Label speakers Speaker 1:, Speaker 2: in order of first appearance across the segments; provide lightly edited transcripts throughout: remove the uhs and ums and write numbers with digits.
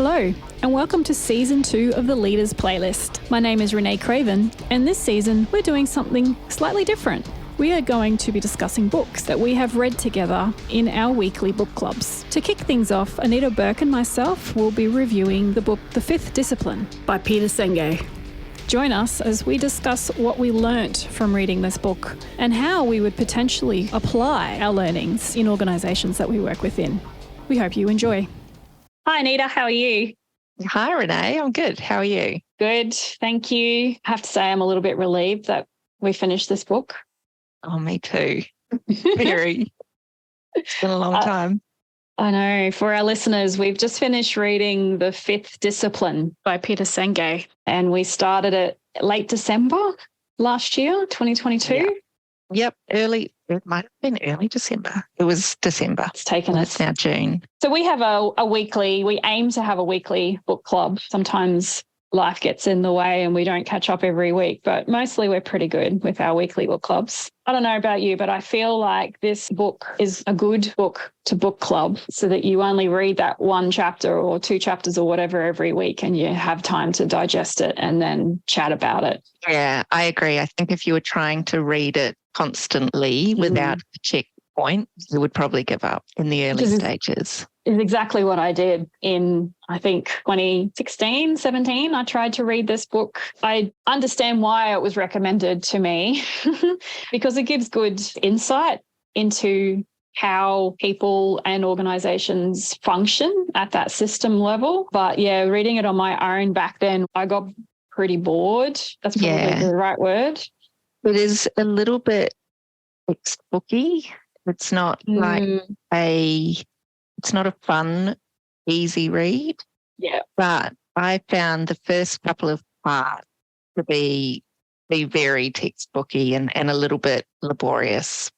Speaker 1: Hello, and welcome to Season 2 of the Leaders Playlist. My name is Renae Craven, and this season we're doing something slightly different. We are going to be discussing books that we have read together in our weekly book clubs. To kick things off, Anita, Burke and myself will be reviewing the book The Fifth Discipline by Peter Senge. Join us as we discuss what we learnt from reading this book and how we would potentially apply our learnings in organisations that we work within. We hope you enjoy. Hi, Anita. How are you?
Speaker 2: Hi, Renae. I'm good. How are you?
Speaker 1: Good. Thank you. I have to say I'm a little bit relieved that we finished this book.
Speaker 2: Oh, me too. Very. It's been a long time.
Speaker 1: I know. For our listeners, we've just finished reading The Fifth Discipline by Peter Senge, and we started it late December last year, 2022.
Speaker 2: Yeah. Yep, it might have been early December. It was December.
Speaker 1: It's taken us.
Speaker 2: It's now June.
Speaker 1: So we have we aim to have a weekly book club. Sometimes life gets in the way and we don't catch up every week, but mostly we're pretty good with our weekly book clubs. I don't know about you, but I feel like this book is a good book to book club so that you only read that one chapter or two chapters or whatever every week and you have time to digest it and then chat about it.
Speaker 2: Yeah, I agree. I think if you were trying to read it constantly without a checkpoint, you would probably give up in the early stages.
Speaker 1: Is exactly what I did in, I think, 2016, 17. I tried to read this book. I understand why it was recommended to me because it gives good insight into how people and organizations function at that system level. But yeah, reading it on my own back then, I got pretty bored. That's probably the right word.
Speaker 2: It is a little bit textbooky. It's not it's not a fun, easy read.
Speaker 1: Yeah.
Speaker 2: But I found the first couple of parts to be very textbooky and a little bit laborious.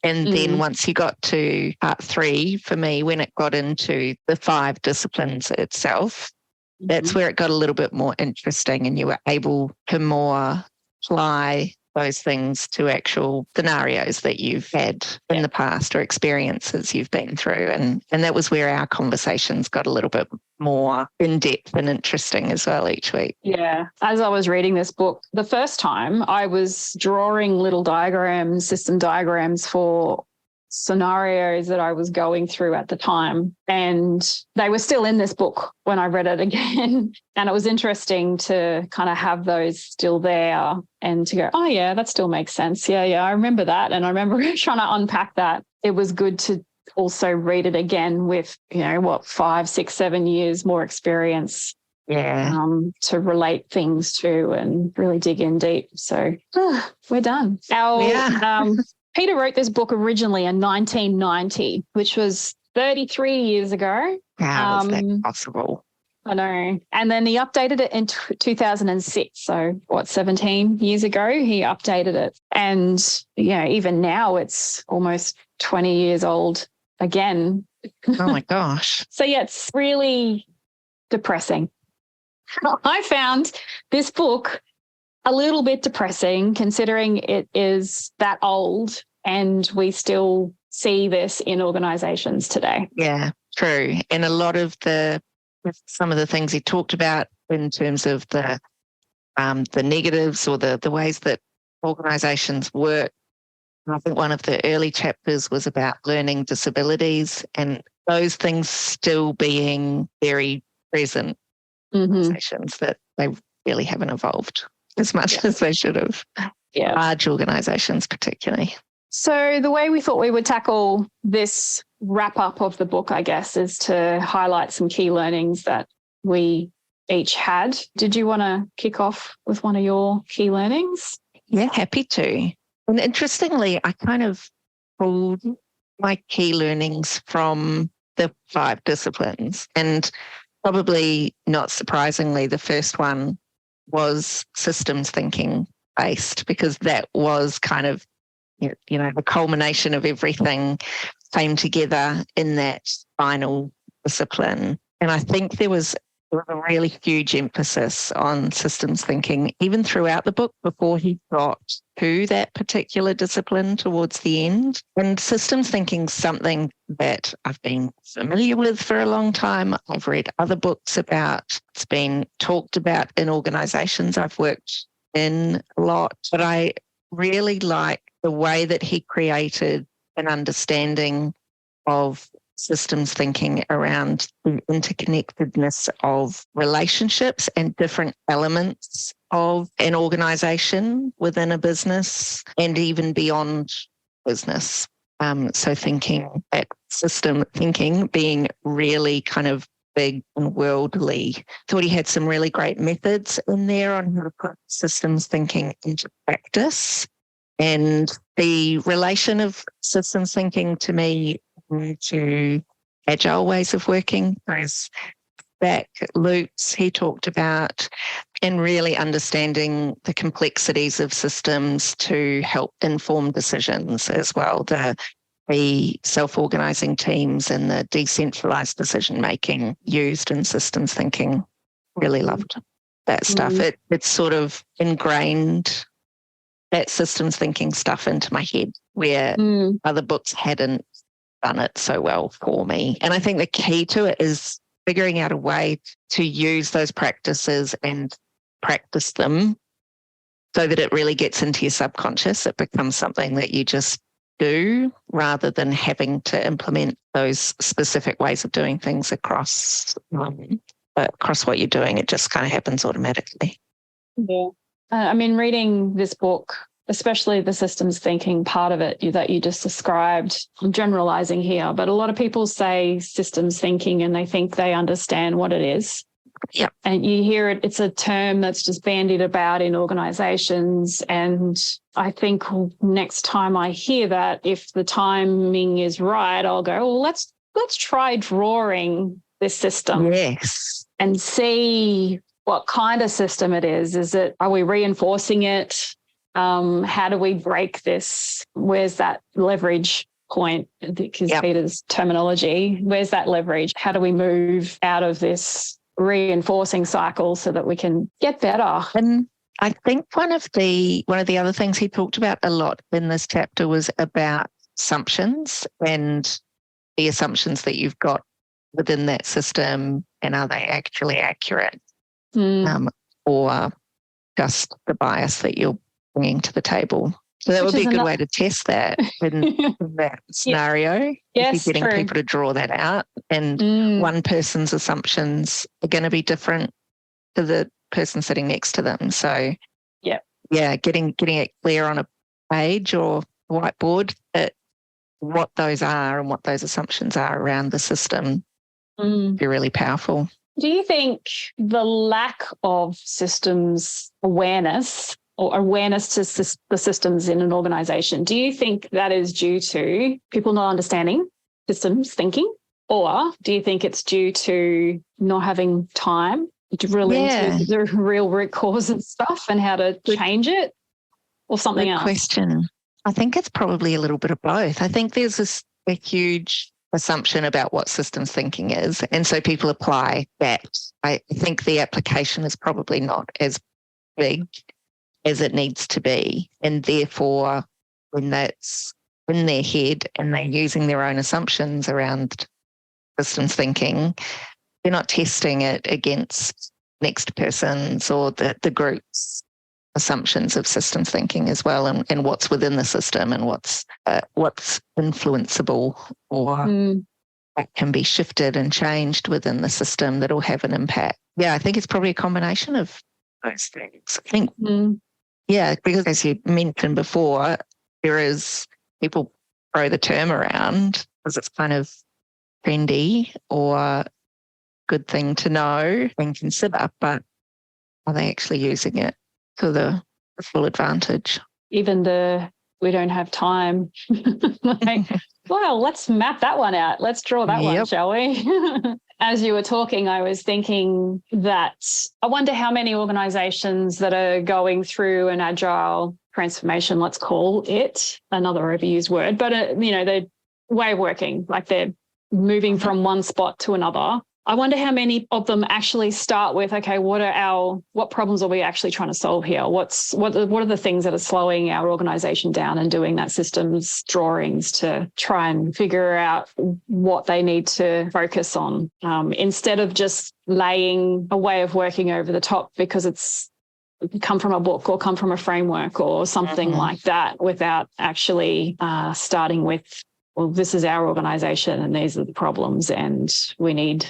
Speaker 2: And then once you got to part 3, for me, when it got into the 5 disciplines itself, that's where it got a little bit more interesting and you were able to more apply those things to actual scenarios that you've had in the past or experiences you've been through. And that was where our conversations got a little bit more in-depth and interesting as well each week.
Speaker 1: Yeah. As I was reading this book, the first time I was drawing little diagrams, system diagrams for scenarios that I was going through at the time. And they were still in this book when I read it again. And it was interesting to kind of have those still there and to go, oh yeah, that still makes sense. Yeah, I remember that. And I remember trying to unpack that. It was good to also read it again with, 5, 6, 7 years more experience.
Speaker 2: Yeah.
Speaker 1: To relate things to and really dig in deep. So we're done. Peter wrote this book originally in 1990, which was 33 years ago.
Speaker 2: How is that possible?
Speaker 1: I know. And then he updated it in 2006. So 17 years ago, he updated it. And, even now it's almost 20 years old again.
Speaker 2: Oh my gosh.
Speaker 1: So yeah, it's really depressing. I found this book a little bit depressing considering it is that old and we still see this in organisations today.
Speaker 2: Yeah, true. And a lot of some of the things he talked about in terms of the negatives or the ways that organisations work. I think one of the early chapters was about learning disabilities and those things still being very present in organisations that they really haven't evolved as much as they should have.
Speaker 1: Yeah.
Speaker 2: Large organisations particularly.
Speaker 1: So the way we thought we would tackle this wrap up of the book, I guess, is to highlight some key learnings that we each had. Did you want to kick off with one of your key learnings?
Speaker 2: Yeah, happy to. And interestingly, I kind of pulled my key learnings from the 5 disciplines. And probably not surprisingly, the first one was systems thinking based because that was kind of, the culmination of everything came together in that final discipline. And I think there was there was a really huge emphasis on systems thinking, even throughout the book before he got to that particular discipline towards the end. And systems thinking is something that I've been familiar with for a long time. I've read other books about, it's been talked about in organisations I've worked in a lot, but I really like the way that he created an understanding of systems thinking around the interconnectedness of relationships and different elements of an organisation within a business and even beyond business. So thinking that system thinking being really kind of big and worldly. Thought he had some really great methods in there on how to put systems thinking into practice. And the relation of systems thinking to me to agile ways of working, those back loops he talked about, and really understanding the complexities of systems to help inform decisions as well. The self-organising teams and the decentralised decision-making used in systems thinking, really loved that stuff. It's sort of ingrained that systems thinking stuff into my head where other books hadn't done it so well for me. And I think the key to it is figuring out a way to use those practices and practice them so that it really gets into your subconscious. It becomes something that you just do rather than having to implement those specific ways of doing things across what you're doing. It just kind of happens automatically.
Speaker 1: Yeah. I mean, reading this book, especially the systems thinking part of it that you just described, I'm generalizing here, but a lot of people say systems thinking and they think they understand what it is.
Speaker 2: Yeah.
Speaker 1: And you hear it, it's a term that's just bandied about in organizations. And I think next time I hear that, if the timing is right, I'll go, well, let's try drawing this system.
Speaker 2: Yes.
Speaker 1: And see what kind of system it is. Are we reinforcing it? How do we break this? Where's that leverage point? Because Peter's terminology, where's that leverage? How do we move out of this reinforcing cycle so that we can get better?
Speaker 2: And I think one of the other things he talked about a lot in this chapter was about assumptions and the assumptions that you've got within that system, and are they actually accurate? Or just the bias that you're bringing to people. So that would be a good way to test that in that scenario.
Speaker 1: Yes,
Speaker 2: if you're getting people to draw that out, and one person's assumptions are going to be different to the person sitting next to them. So, getting it clear on a page or whiteboard that what those are and what those assumptions are around the system would be really powerful.
Speaker 1: Do you think the lack of systems awareness or awareness to the systems in an organisation, do you think that is due to people not understanding systems thinking? Or do you think it's due to not having time to drill into the real root cause and stuff and how to change it, or something else?
Speaker 2: Good question. I think it's probably a little bit of both. I think there's a huge assumption about what systems thinking is, and so people apply that. I think the application is probably not as big as it needs to be, and therefore when that's in their head and they're using their own assumptions around systems thinking, they're not testing it against next person's or the group's assumptions of systems thinking as well, and what's within the system and what's influenceable or that can be shifted and changed within the system that'll have an impact. Yeah, I think it's probably a combination of those things. I think, because as you mentioned before, there is people throw the term around because it's kind of trendy or good thing to know and consider, but are they actually using it to the full advantage?
Speaker 1: Even we don't have time. Well, let's map that one out. Let's draw that one, shall we? As you were talking, I was thinking that I wonder how many organisations that are going through an agile transformation, let's call it, another overused word, but, their way of working, like they're moving from one spot to another. I wonder how many of them actually start with, okay, what problems are we actually trying to solve here? What are the things that are slowing our organisation down, and doing that systems drawings to try and figure out what they need to focus on, instead of just laying a way of working over the top because it's come from a book or come from a framework or something like that, without actually starting with, well, this is our organisation and these are the problems, and we need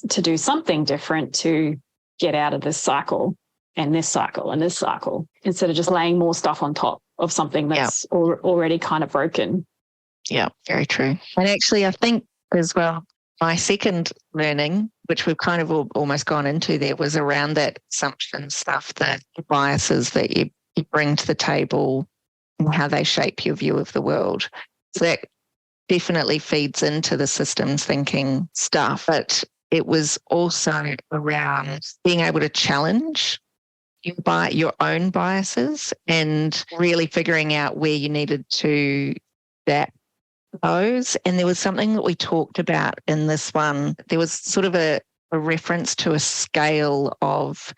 Speaker 1: to do something different to get out of this cycle and this cycle and this cycle, instead of just laying more stuff on top of something that's already kind of broken.
Speaker 2: Yeah, very true. And actually, I think as well, my second learning, which we've kind of almost gone into there, was around that assumption stuff, the biases that you bring to the table and how they shape your view of the world. So that definitely feeds into the systems thinking stuff, but it was also around being able to challenge your own biases and really figuring out where you needed to adapt those. And there was something that we talked about in this one. There was sort of a reference to a scale of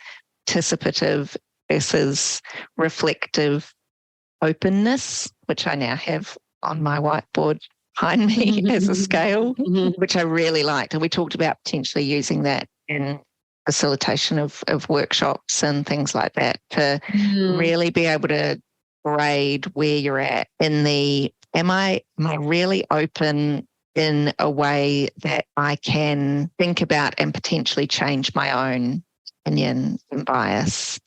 Speaker 2: participative versus reflective openness, which I now have on my whiteboard behind me as a scale, which I really liked. And we talked about potentially using that in facilitation of workshops and things like that to really be able to grade where you're at in the, am I really open in a way that I can think about and potentially change my own opinion and bias?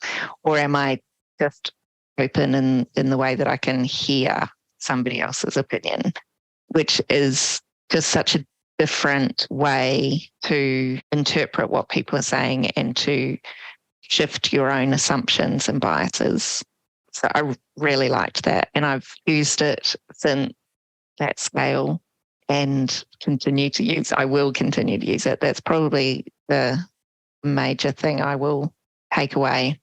Speaker 2: Or am I just open in the way that I can hear somebody else's opinion, which is just such a different way to interpret what people are saying and to shift your own assumptions and biases. So I really liked that. And I've used it since that scale and I will continue to use it. That's probably the major thing I will take away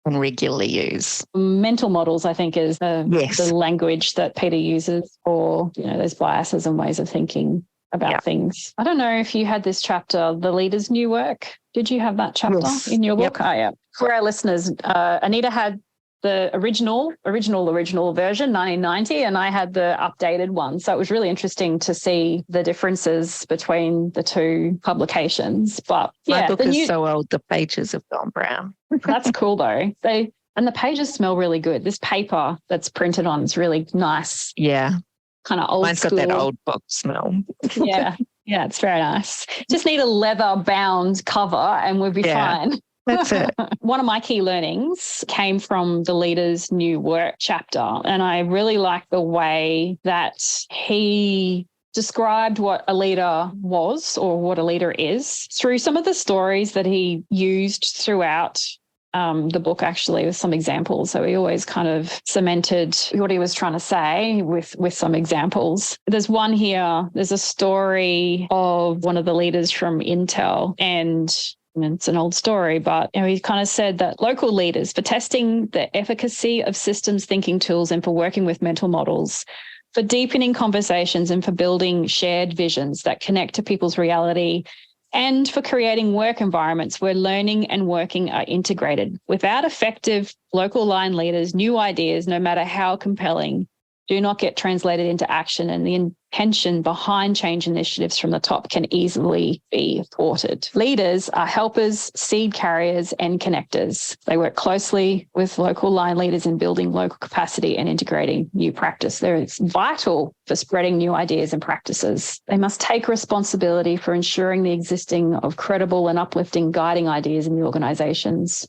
Speaker 2: and regularly use.
Speaker 1: Mental models, I think, is the language that Peter uses for, those biases and ways of thinking about things. I don't know if you had this chapter, The Leader's New Work. Did you have that chapter in your book? Oh, yeah. For our listeners, Anita had the original version, 1990, and I had the updated one. So it was really interesting to see the differences between the two publications. But
Speaker 2: my book is so old, the pages have gone brown.
Speaker 1: That's cool though. And the pages smell really good. This paper that's printed on is really nice.
Speaker 2: Yeah.
Speaker 1: Kind of old
Speaker 2: Mine's
Speaker 1: school.
Speaker 2: got that old book smell.
Speaker 1: Yeah, it's very nice. Just need a leather bound cover and we'll be fine.
Speaker 2: That's it.
Speaker 1: One of my key learnings came from the Leader's New Work chapter, and I really like the way that he described what a leader was or what a leader is through some of the stories that he used throughout the book, actually, with some examples. So he always kind of cemented what he was trying to say with some examples. There's one here, there's a story of one of the leaders from Intel, and it's an old story, but he kind of said that local leaders, for testing the efficacy of systems thinking tools and for working with mental models, for deepening conversations and for building shared visions that connect to people's reality, and for creating work environments where learning and working are integrated. Without effective local line leaders, new ideas, no matter how compelling, do not get translated into action, and the intention behind change initiatives from the top can easily be thwarted. Leaders are helpers, seed carriers, and connectors. They work closely with local line leaders in building local capacity and integrating new practice. They're vital for spreading new ideas and practices. They must take responsibility for ensuring the existing of credible and uplifting guiding ideas in the organisations.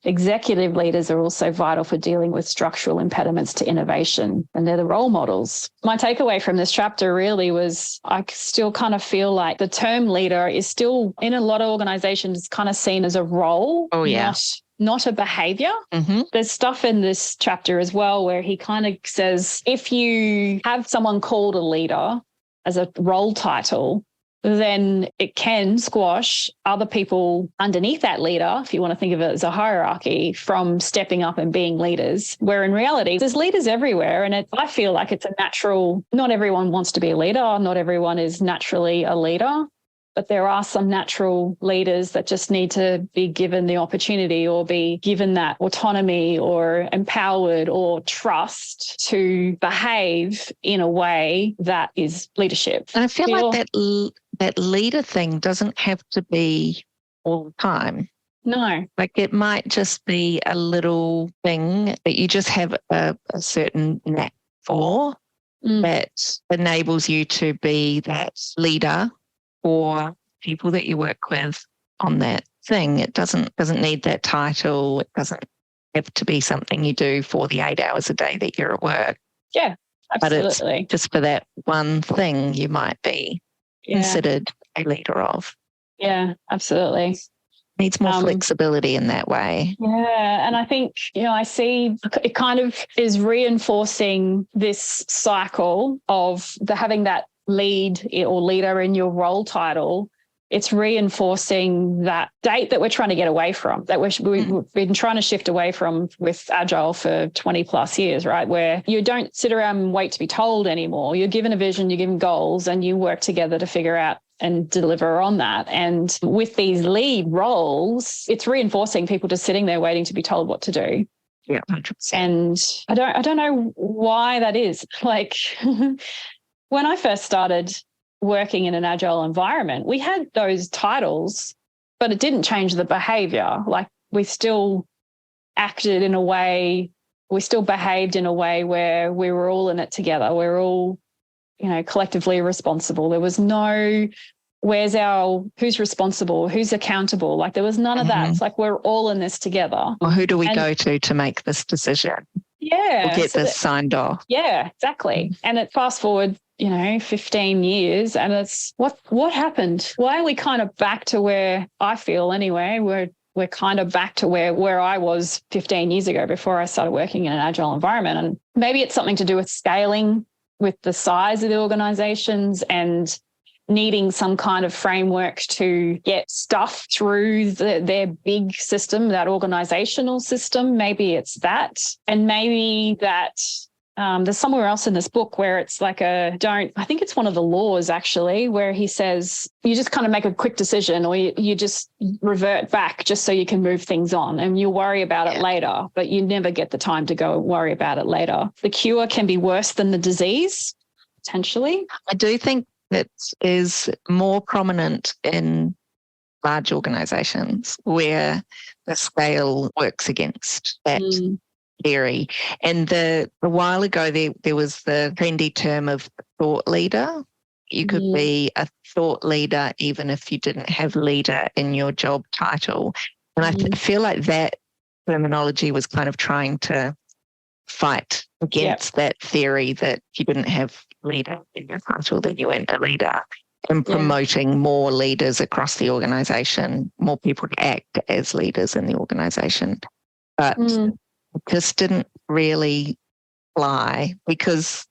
Speaker 1: Executive leaders are also vital for dealing with structural impediments to innovation, and they're the role models. My takeaway from this chapter really was I still kind of feel like the term leader is still in a lot of organizations kind of seen as a role, not a behavior. Mm-hmm. There's stuff in this chapter as well where he kind of says if you have someone called a leader as a role title, then it can squash other people underneath that leader, if you want to think of it as a hierarchy, from stepping up and being leaders, where in reality, there's leaders everywhere. And I feel like it's a natural, not everyone wants to be a leader. Not everyone is naturally a leader. But there are some natural leaders that just need to be given the opportunity or be given that autonomy or empowered or trust to behave in a way that is leadership.
Speaker 2: And I feel like that leader thing doesn't have to be all the time.
Speaker 1: No.
Speaker 2: Like it might just be a little thing that you just have a certain knack for that enables you to be that leader for people that you work with on that thing. It doesn't need that title. It doesn't have to be something you do for the 8 hours a day that you're at work.
Speaker 1: Yeah, absolutely.
Speaker 2: But it's just for that one thing you might be considered a leader of.
Speaker 1: Yeah, absolutely.
Speaker 2: Needs more flexibility in that way.
Speaker 1: Yeah. And I think, I see it kind of is reinforcing this cycle of having that lead or leader in your role title. It's reinforcing that date that we're trying to get away from, that we've been trying to shift away from with Agile for 20 plus years, right? Where you don't sit around and wait to be told anymore. You're given a vision, you're given goals, and you work together to figure out and deliver on that. And with these lead roles, it's reinforcing people just sitting there waiting to be told what to do.
Speaker 2: Yeah, 100%.
Speaker 1: And I don't know why that is. Like when I first started working in an Agile environment, we had those titles, but it didn't change the behavior. Like we still acted in a way, we still behaved in a way where we were all in it together. We're all, collectively responsible. There was no, who's responsible, who's accountable. Like there was none of that. It's like we're all in this together.
Speaker 2: Well, who do we go to make this decision?
Speaker 1: Yeah.
Speaker 2: Or get this signed off.
Speaker 1: Yeah, exactly. And it fast forward, 15 years and it's what happened? Why are we kind of back to where I feel anyway, we're kind of back to where I was 15 years ago before I started working in an Agile environment. And maybe it's something to do with scaling with the size of the organizations and needing some kind of framework to get stuff through their big system, that organizational system. Maybe it's that. And maybe that there's somewhere else in this book where it's like I think it's one of the laws actually, where he says you just kind of make a quick decision or you just revert back just so you can move things on and you'll worry about it later, but you never get the time to go and worry about it later. The cure can be worse than the disease, potentially.
Speaker 2: I do think that is more prominent in large organizations where the scale works against that theory. And a while ago, there was the trendy term of thought leader. You could be a thought leader even if you didn't have leader in your job title. And I feel like that terminology was kind of trying to fight against that theory that if you didn't have leader in your title, then you weren't a leader, and promoting more leaders across the organization, more people to act as leaders in the organization. But it just didn't really fly because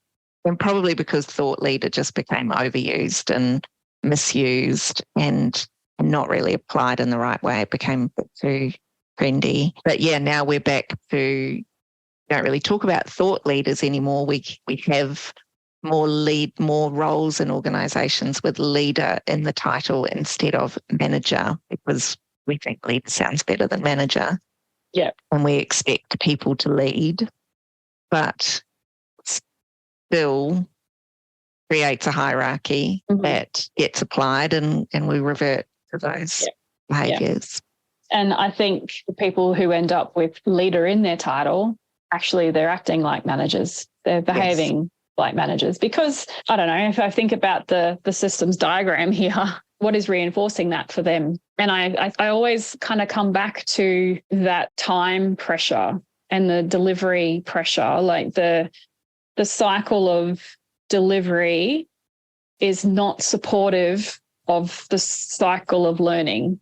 Speaker 2: thought leader just became overused and misused and not really applied in the right way. It became a bit too trendy. But now we're back to don't really talk about thought leaders anymore. We have more roles in organizations with leader in the title instead of manager, because we think leader sounds better than manager.
Speaker 1: Yeah.
Speaker 2: And we expect people to lead, but still creates a hierarchy that gets applied and we revert to those behaviors.
Speaker 1: And I think the people who end up with leader in their title, actually they're acting like managers. They're behaving like managers because, I don't know, if I think about the systems diagram here, what is reinforcing that for them? And I always kind of come back to that time pressure and the delivery pressure, like the cycle of delivery is not supportive of the cycle of learning.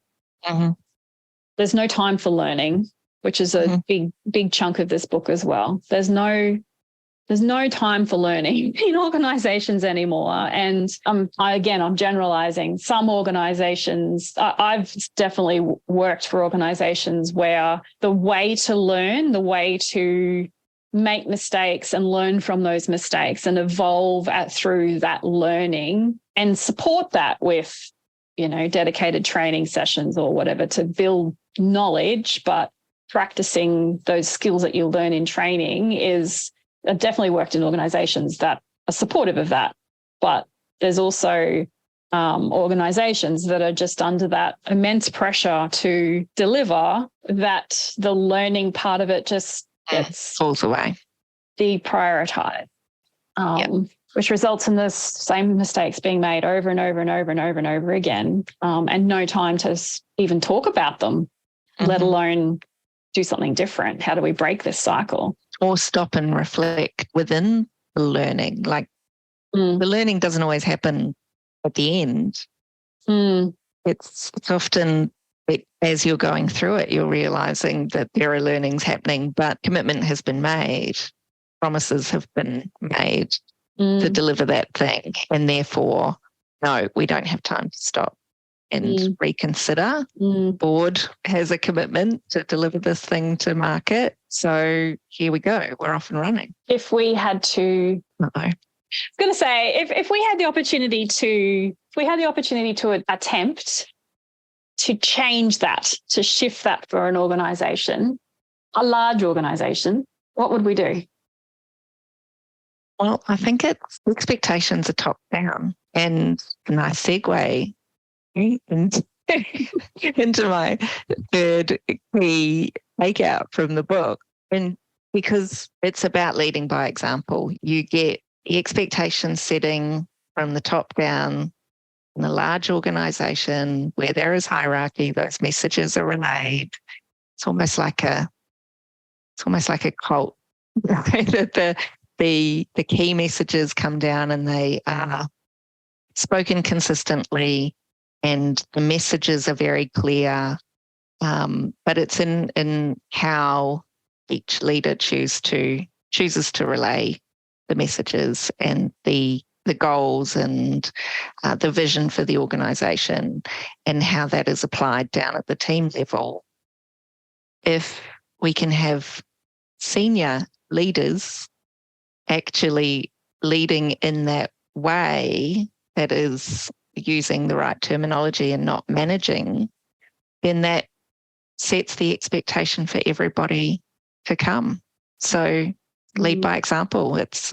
Speaker 1: There's no time for learning, which is a big chunk of this book as well. There's no time for learning in organizations anymore. And I'm generalizing. Some organizations, I've definitely worked for organizations where the way to learn, the way to make mistakes and learn from those mistakes and evolve through that learning and support that with dedicated training sessions or whatever to build knowledge, but practicing those skills that you learn in training I've definitely worked in organizations that are supportive of that. But there's also organizations that are just under that immense pressure to deliver, that the learning part of it just
Speaker 2: falls away,
Speaker 1: deprioritized, which results in the same mistakes being made over and over and over and over and over again, and no time to even talk about them, let alone do something different. How do we break this cycle?
Speaker 2: Or stop and reflect within the learning. Like the learning doesn't always happen at the end. It's often as you're going through it, you're realizing that there are learnings happening, but commitment has been made, promises have been made to deliver that thing. And therefore, no, we don't have time to stop and reconsider. Board has a commitment to deliver this thing to market. So here we go. We're off and running.
Speaker 1: If we had to... I was going to say, if we had the opportunity to attempt to change that, to shift that for an organisation, a large organisation, what would we do?
Speaker 2: Well, I think expectations are top down, and a nice segue into my third key takeout from the book. And because it's about leading by example, you get the expectation setting from the top down in a large organisation where there is hierarchy. Those messages are relayed. It's almost like a cult. That the key messages come down and they are spoken consistently, and the messages are very clear. But it's in how each leader chooses to relay the messages and the goals and the vision for the organisation, and how that is applied down at the team level. If we can have senior leaders actually leading in that way, that is using the right terminology and not managing, then that sets the expectation for everybody to come. So lead by example. It's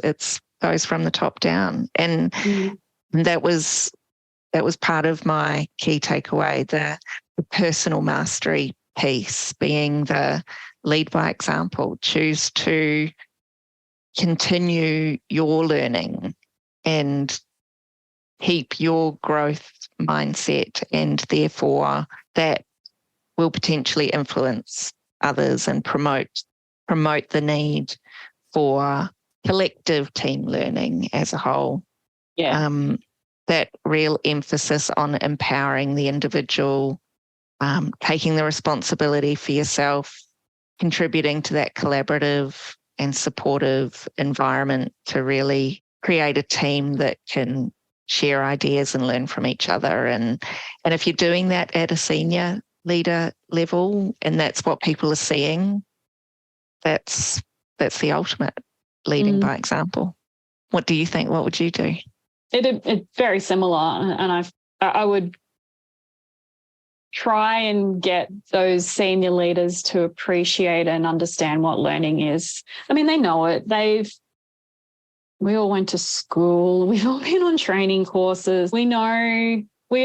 Speaker 2: goes from the top down, and that was part of my key takeaway, the personal mastery piece, being the lead by example. Choose to continue your learning and keep your growth mindset, and therefore that will potentially influence others and promote the need for collective team learning as a whole. That real emphasis on empowering the individual, taking the responsibility for yourself, contributing to that collaborative and supportive environment to really create a team that can share ideas and learn from each other. And if you're doing that at a senior leader level, and that's what people are seeing, that's the ultimate leading by example. What do you think? What would you do?
Speaker 1: It's very similar, and I would try and get those senior leaders to appreciate and understand what learning is. I mean, they know it. We all went to school. We've all been on training courses. We know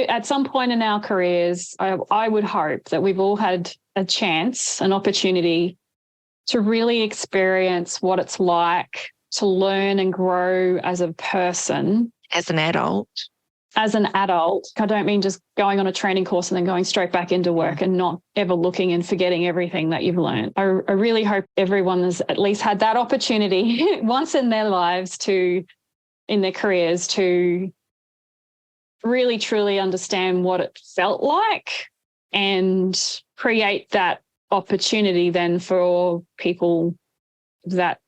Speaker 1: at some point in our careers, I would hope that we've all had a chance, an opportunity to really experience what it's like to learn and grow as a person.
Speaker 2: As an adult.
Speaker 1: As an adult. I don't mean just going on a training course and then going straight back into work and not ever looking and forgetting everything that you've learned. I really hope everyone has at least had that opportunity once in their lives in their careers, to really truly understand what it felt like and create that opportunity then for people that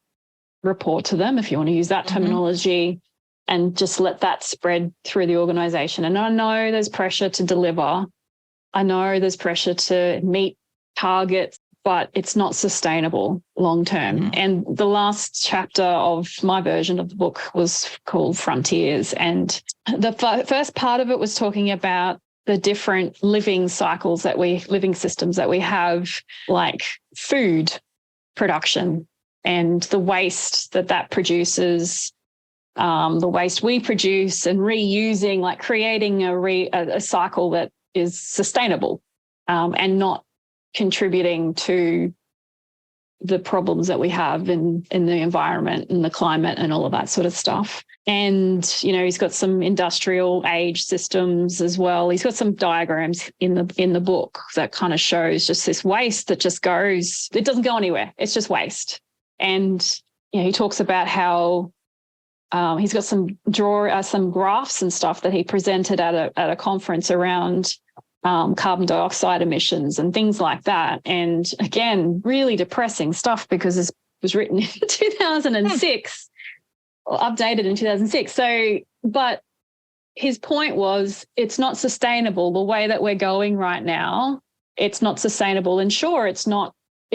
Speaker 1: report to them, if you want to use that terminology, and just let that spread through the organisation. And I know there's pressure to deliver. I know there's pressure to meet targets, but it's not sustainable long term. And the last chapter of my version of the book was called Frontiers. And the first part of it was talking about the different living systems that we have, like food production and the waste that produces, the waste we produce, and reusing, like creating a cycle that is sustainable, and not contributing to the problems that we have in the environment and the climate and all of that sort of stuff. And, he's got some industrial age systems as well. He's got some diagrams in the book that kind of shows just this waste that just goes, it doesn't go anywhere. It's just waste. And, he talks about how he's got some graphs and stuff that he presented at a conference around carbon dioxide emissions and things like that. And again, really depressing stuff, because this was written in 2006, or updated in 2006. So, but his point was, it's not sustainable the way that we're going right now. It's not sustainable. And sure, it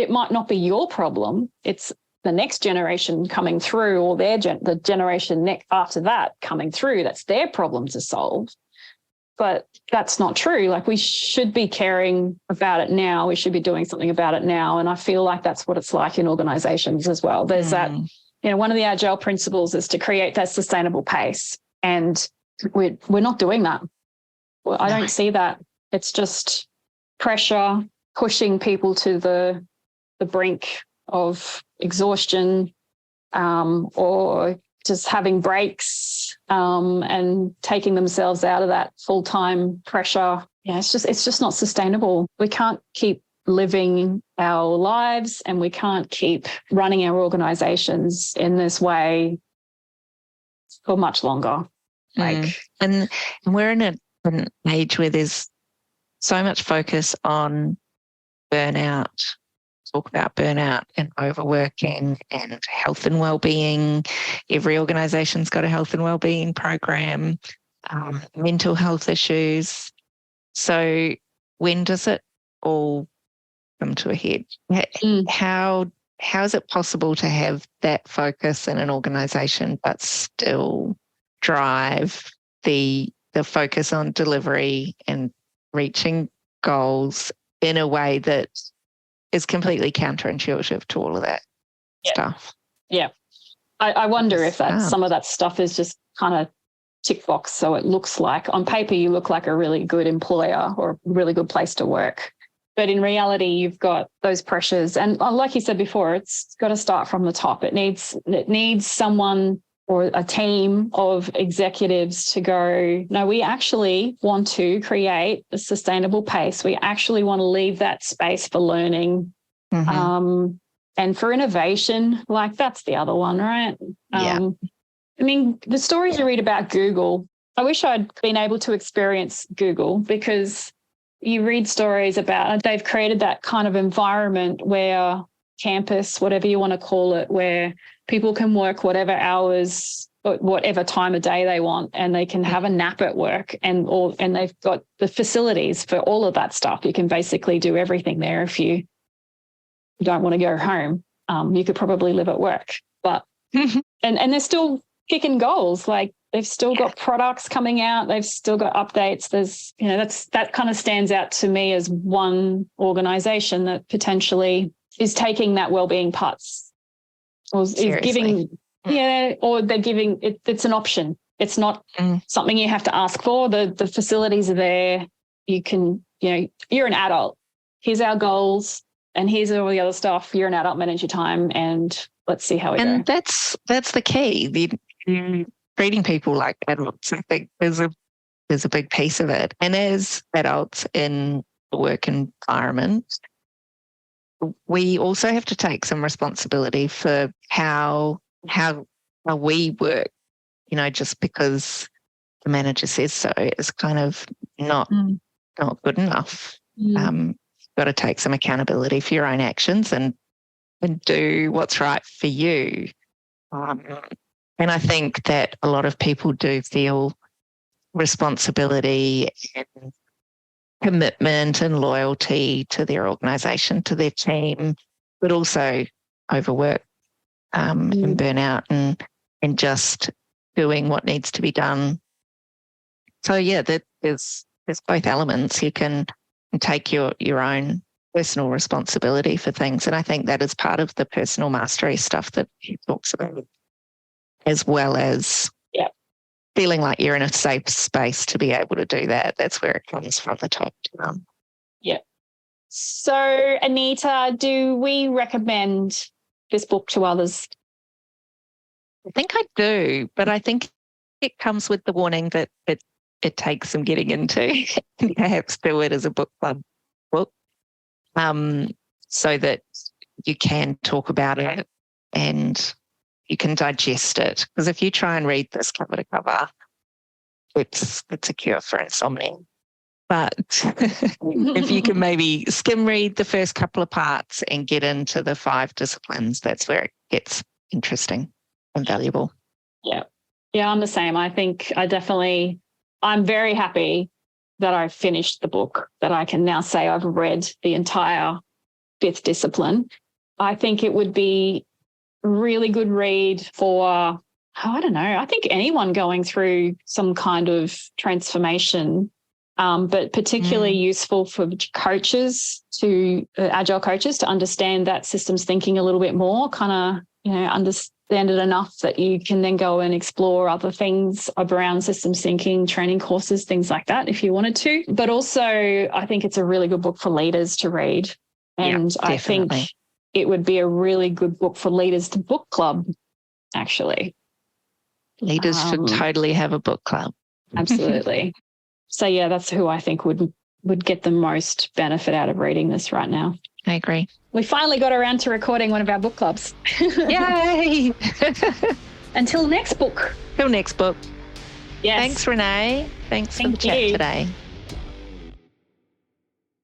Speaker 1: might not be your problem. It's the next generation coming through, or the generation after that coming through. That's their problem to solve. But that's not true. Like, we should be caring about it now. We should be doing something about it now. And I feel like that's what it's like in organizations as well. There's that, one of the Agile principles is to create that sustainable pace. And we're not doing that. Well, I don't see that. It's just pressure, pushing people to the brink of exhaustion, or just having breaks, and taking themselves out of that full-time pressure. Yeah, it's just not sustainable. We can't keep living our lives, and we can't keep running our organizations in this way for much longer.
Speaker 2: And we're in an age where there's so much focus on burnout. Talk about burnout and overworking and health and well-being. Every organisation's got a health and well-being program, mental health issues. So when does it all come to a head? How is it possible to have that focus in an organisation but still drive the focus on delivery and reaching goals in a way that is completely counterintuitive to all of that stuff? Yeah.
Speaker 1: I wonder if some of that stuff is just kind of tick box. So it looks like, on paper, you look like a really good employer or a really good place to work. But in reality, you've got those pressures. And like you said before, it's got to start from the top. It needs someone or a team of executives to go, no, we actually want to create a sustainable pace. We actually want to leave that space for learning, and for innovation. Like, that's the other one, right? I mean, the stories you read about Google, I wish I'd been able to experience Google, because you read stories about they've created that kind of environment where campus, whatever you want to call it, where people can work whatever hours, whatever time of day they want, and they can have a nap at work, and they've got the facilities for all of that stuff. You can basically do everything there. If you don't want to go home, you could probably live at work. But and they're still kicking goals. Like, they've still got products coming out. They've still got updates. There's, that kind of stands out to me as one organization that potentially is taking that wellbeing parts, or is giving, or they're giving it. It's an option. It's not something you have to ask for. The facilities are there. You can, you're an adult. Here's our goals, and here's all the other stuff. You're an adult, manage your time, and let's see how we go.
Speaker 2: And that's the key. Treating people like adults, I think, is a big piece of it. And as adults in the work environment, we also have to take some responsibility for how we work. Just because the manager says so is kind of not good enough. You've got to take some accountability for your own actions and do what's right for you. And I think that a lot of people do feel responsibility and commitment and loyalty to their organisation, to their team, but also overwork and burnout and just doing what needs to be done. So, that is there's both elements. You can take your own personal responsibility for things. And I think that is part of the personal mastery stuff that he talks about, as well as feeling like you're in a safe space to be able to do that. That's where it comes from, the top down.
Speaker 1: Yeah. So, Anita, do we recommend this book to others?
Speaker 2: I think I do, but I think it comes with the warning that it takes some getting into. Perhaps do it as a book club book, so that you can talk about it and you can digest it. Because if you try and read this cover to cover, it's a cure for insomnia. But if you can maybe skim read the first couple of parts and get into the 5 disciplines, that's where it gets interesting and valuable.
Speaker 1: Yeah. Yeah, I'm the same. I think I'm very happy that I finished the book, that I can now say I've read the entire 5th discipline. I think it would be a really good read for, I don't know, I think anyone going through some kind of transformation, but particularly useful for coaches, agile coaches, to understand that systems thinking a little bit more, kind of, understand it enough that you can then go and explore other things around systems thinking, training courses, things like that, if you wanted to. But also, I think it's a really good book for leaders to read. And I think it would be a really good book for leaders to book club, actually.
Speaker 2: Leaders should totally have a book club.
Speaker 1: Absolutely. So, yeah, that's who I think would get the most benefit out of reading this right now.
Speaker 2: I agree.
Speaker 1: We finally got around to recording one of our book clubs.
Speaker 2: Yay!
Speaker 1: Until next book.
Speaker 2: Till next book.
Speaker 1: Yes.
Speaker 2: Thanks, Renae. Thanks for the chat today.